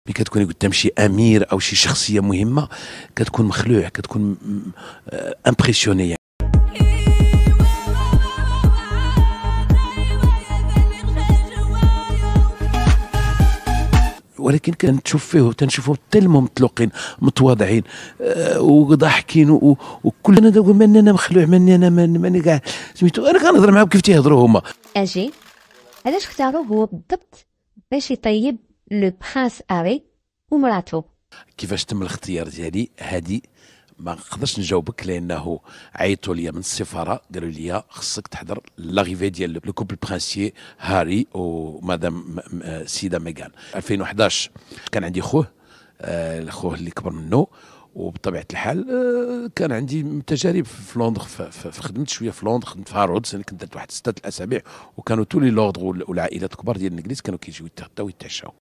ملي كتكوني قدام شي امير او شي شخصيه مهمه كتكون مخلوع، كتكون امبرسيوني يعني. ولكن كنشوف فيه تنشوفوا حتى المطلقين متواضعين وضاحكين وكلنا نقول ماني انا مخلوع، ماني كاع سميتو. انا كنهضر معاهم كيف تيهضروا هما. اجي علاش اختاروه هو بالضبط باش يطيب لو برانس اري ومراتو؟ كيفاش تم الاختيار ديالي هادي ما نقدرش نجاوبك، لانه عيطوا لي من السفاره قالوا لي خصك تحضر لاغيفي ديال لو كوبل برانسيي هاري ومدام سيده ميغان. 2011 كان عندي خوه، خوه اللي كبر منه، وبطبيعه الحال كان عندي تجارب في لندن، خدمت شويه في لندن، خدمت في هارودز. انا كنت درت واحد 6 الاسابيع، وكانوا تولي لوردر والعائلات الكبار ديال الانجليز كانوا كيجيو يتغداو ويتعشاو.